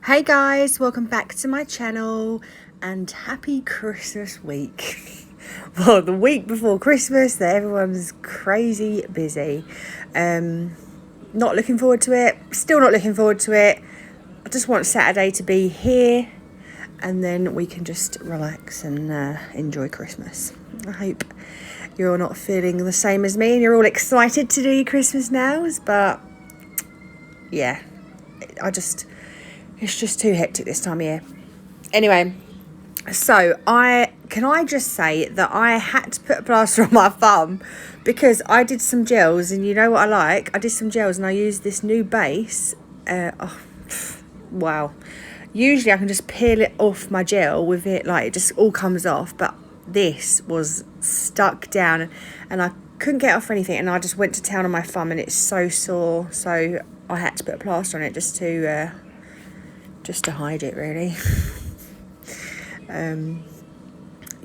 Hey guys, welcome back to my channel and happy Christmas week. Well, the week before Christmas that everyone's crazy busy. Not looking forward to it, still not looking forward to it. I just want Saturday to be here and then we can just relax and enjoy Christmas. I hope you're all not feeling the same as me and you're all excited to do your Christmas nails, but yeah, it's just too hectic this time of year. Anyway, so can I just say that I had to put a plaster on my thumb because I did some gels, and you know what I like? I did some gels and I used this new base. Wow. Usually I can just peel it off my gel with it, like it just all comes off, but this was stuck down and I couldn't get off anything, and I just went to town on my thumb and it's so sore, so I had to put a plaster on it just to hide it, really.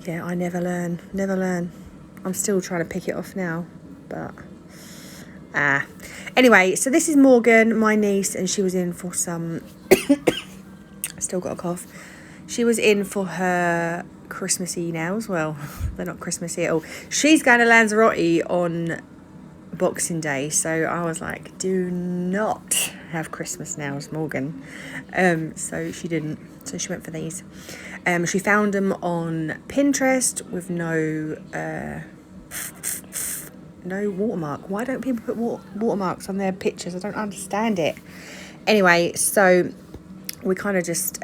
Yeah, I never learn. I'm still trying to pick it off now, but anyway, so this is Morgan, my niece, and she was in for some still got a cough. She was in for her Christmassy nails. Well, they're not Christmassy at all. She's going to Lanzarote on Boxing Day, so I was like, do not have Christmas nails, Morgan. So she didn't, so she went for these. She found them on Pinterest with no watermark. Why don't people put watermarks on their pictures? I don't understand it. Anyway, so we kind of just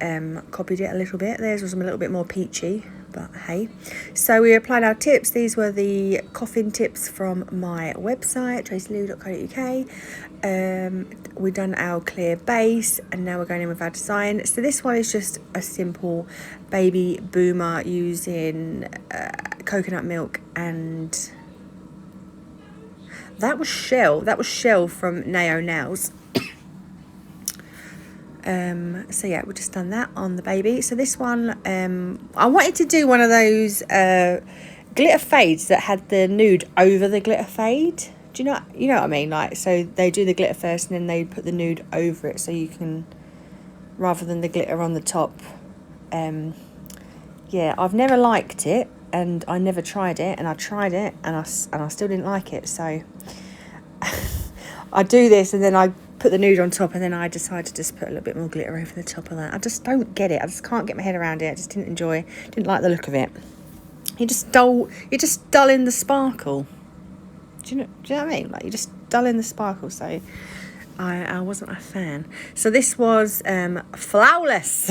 copied it a little bit. Theirs was a little bit more peachy, but hey. So we applied our tips. These were the coffin tips from my website, tracylou.co.uk. We've done our clear base, and now we're going in with our design. So this one is just a simple baby boomer using coconut milk, and that was Shell from Naio Nails. So yeah, we've just done that on the baby. So this one, I wanted to do one of those glitter fades that had the nude over the glitter fade. Do you know what I mean? Like, so they do the glitter first and then they put the nude over it, so you can, rather than the glitter on the top. Yeah, I've never liked it, and I never tried it, and I tried it and I still didn't like it. So I do this and then I put the nude on top, and then I decide to just put a little bit more glitter over the top of that. I just don't get it. I just can't get my head around it. I just didn't like the look of it. You're just dulling the sparkle. Do you know what I mean? Like, you're just dulling the sparkle. So I wasn't a fan. So this was Flawless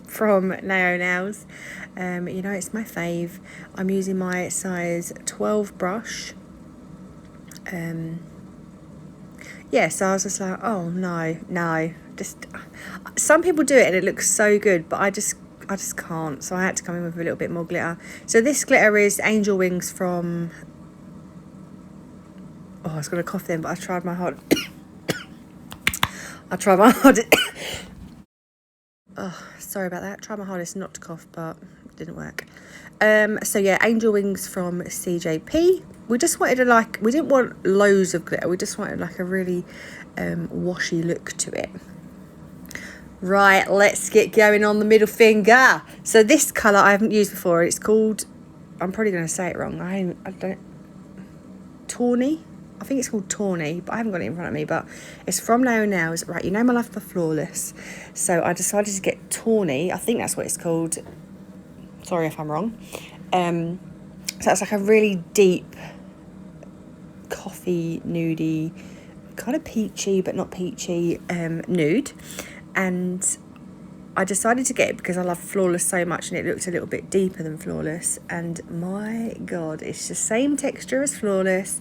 from Naio Nails. You know, it's my fave. I'm using my size 12 brush. Yeah, so I was just like, oh no, just, some people do it and it looks so good, but I just can't. So I had to come in with a little bit more glitter. So this glitter is Angel Wings from, I was going to cough then, but I tried my hard. Oh, sorry about that. Tried my hardest not to cough, but it didn't work. So yeah, Angel Wings from CJP. We just wanted we didn't want loads of glitter. We just wanted like a really washy look to it. Right, let's get going on the middle finger. So this colour I haven't used before. It's called, I'm probably going to say it wrong. I don't, Tawney. I think it's called Tawney, but I haven't got it in front of me. But it's from Naio Nails. Right, you know my love for Flawless. So I decided to get Tawney. I think that's what it's called. Sorry if I'm wrong. So it's like a really deep coffee nudie, kind of peachy but not peachy nude. And I decided to get it because I love Flawless so much, and it looked a little bit deeper than Flawless. And my God, it's the same texture as Flawless.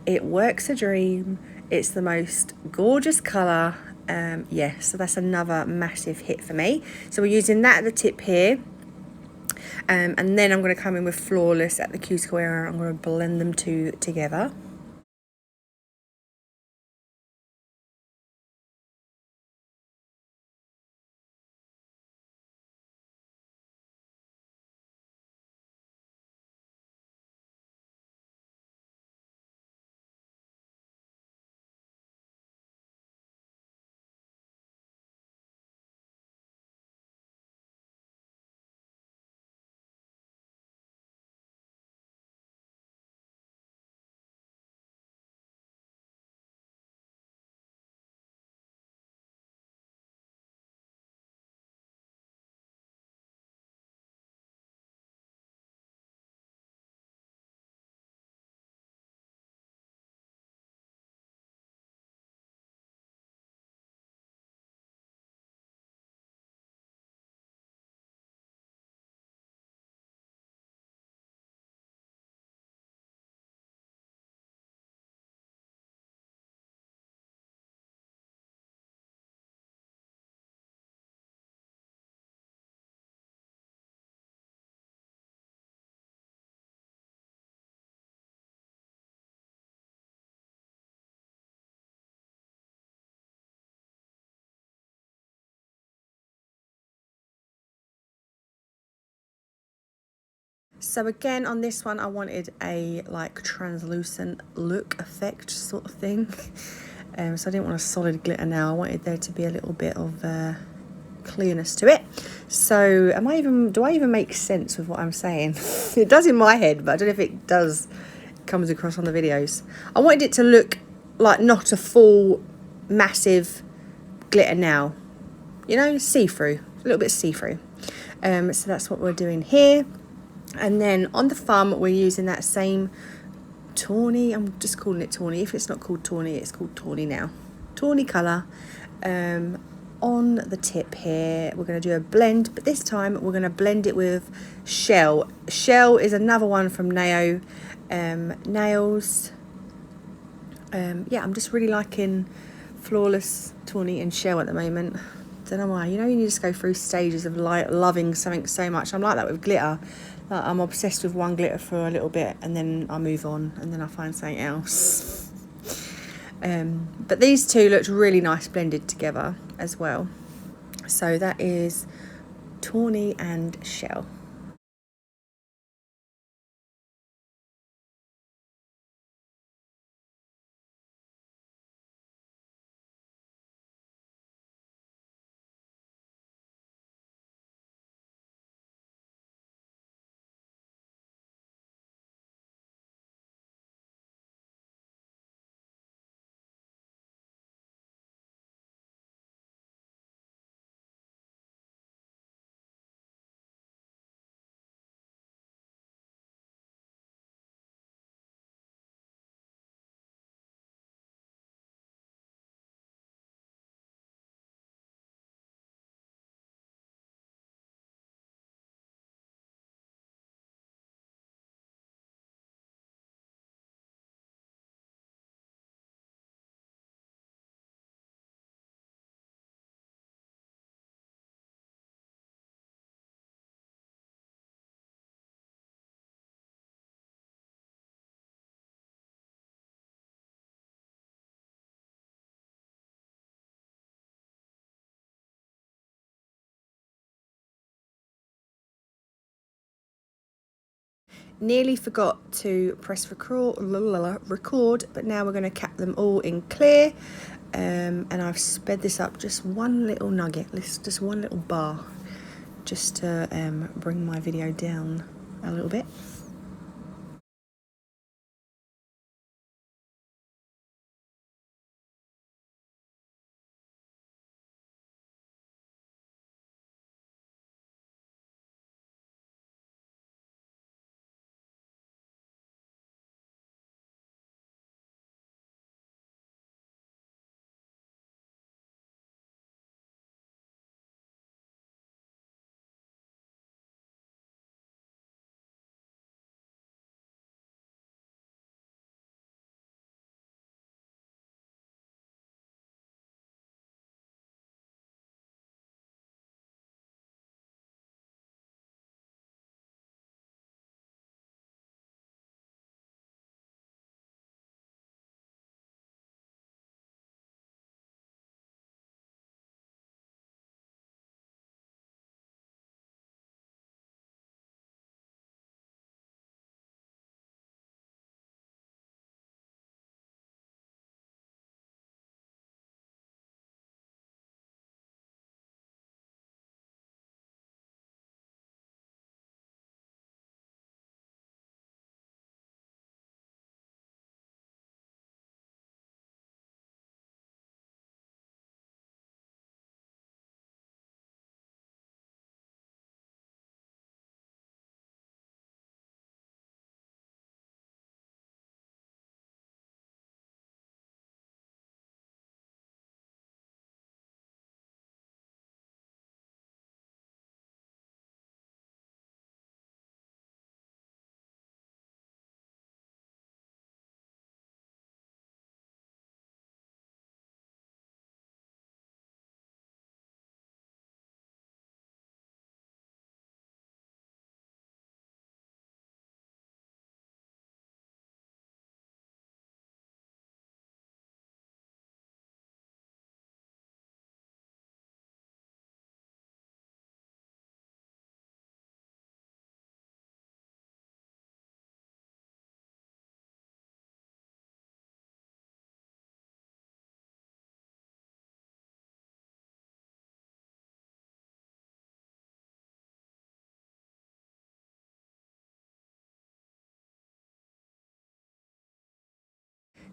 It works a dream. It's the most gorgeous colour. Yeah, so that's another massive hit for me. So we're using that at the tip here. And then I'm going to come in with Flawless at the cuticle area. I'm going to blend them two together. So again, on this one, I wanted a like translucent look effect sort of thing. So I didn't want a solid glitter now. I wanted there to be a little bit of clearness to it. So do I even make sense with what I'm saying? It does in my head, but I don't know if it comes across on the videos. I wanted it to look like not a full massive glitter now, you know, see-through, a little bit see-through. So that's what we're doing here. And then on the thumb, we're using that same tawny. I'm just calling it tawny. If it's not called tawny, it's called tawny now. Tawny colour. On the tip here, we're going to do a blend, but this time we're going to blend it with Shell. Shell is another one from Naio nails. Yeah, I'm just really liking Flawless, Tawny and Shell at the moment. Don't know why. You know, you just go through stages of loving something so much. I'm like that with glitter. Like, I'm obsessed with one glitter for a little bit, and then I move on, and then I find something else. But these two looked really nice blended together as well. So that is Tawny and Shell. Nearly forgot to press record, but now we're going to cap them all in clear. And I've sped this up just one little nugget, just one little bar, just to bring my video down a little bit.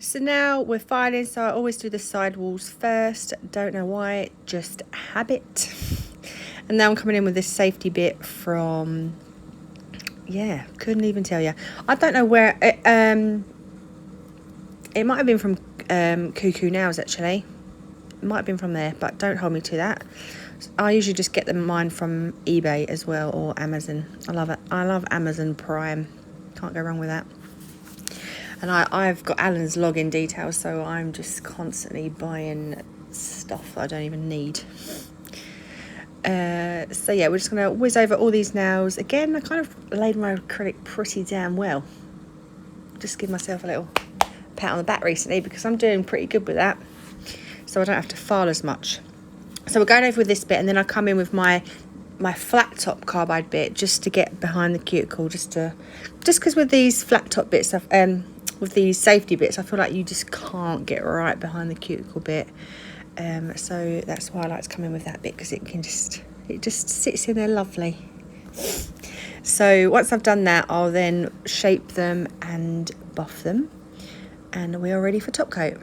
So now we're filing, so I always do the side walls first. Don't know why, just habit. And now I'm coming in with this safety bit from, yeah, couldn't even tell you. I don't know where, it might have been from Cuckoo Nails actually. It might have been from there, but don't hold me to that. I usually just get mine from eBay as well, or Amazon. I love it. I love Amazon Prime. Can't go wrong with that. And I've got Alan's login details, so I'm just constantly buying stuff that I don't even need. So yeah, we're just going to whiz over all these nails. Again, I kind of laid my acrylic pretty damn well. Just give myself a little pat on the back recently because I'm doing pretty good with that. So I don't have to file as much. So we're going over with this bit, and then I come in with my flat top carbide bit just to get behind the cuticle, just because with these flat top bits, with these safety bits, I feel like you just can't get right behind the cuticle bit. So that's why I like to come in with that bit, because it just sits in there lovely. So once I've done that, I'll then shape them and buff them, and we are ready for top coat.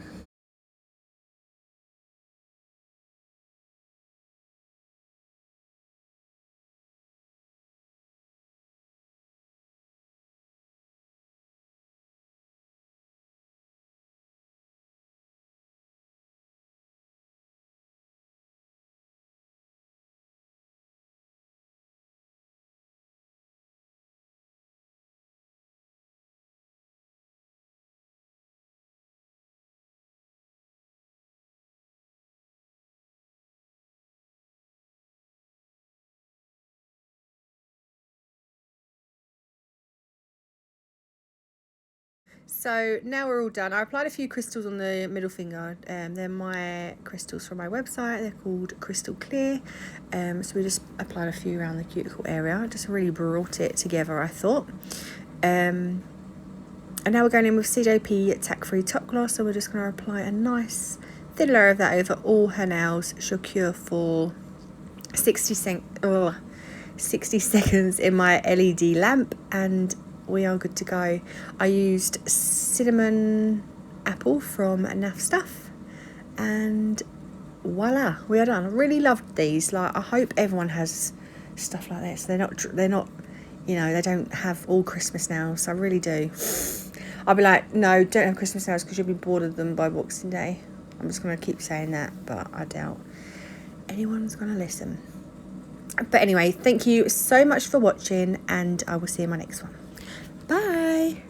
So now we're all done. I applied a few crystals on the middle finger. They're my crystals from my website. They're called Crystal Clear. So we just applied a few around the cuticle area. Just really brought it together, I thought. And now we're going in with CJP Tack-Free Top Gloss. So we're just going to apply a nice thin layer of that over all her nails. She'll cure for 60 seconds in my LED lamp, and we are good to go. I used cinnamon apple from NAFF Stuff, and voila, we are done. I really loved these. Like, I hope everyone has stuff like this. They're not, you know, they don't have all Christmas nails. I really do. I'll be like, no, don't have Christmas nails because you'll be bored of them by Boxing Day. I'm just going to keep saying that, but I doubt anyone's going to listen. But anyway, thank you so much for watching, and I will see you in my next one. Bye.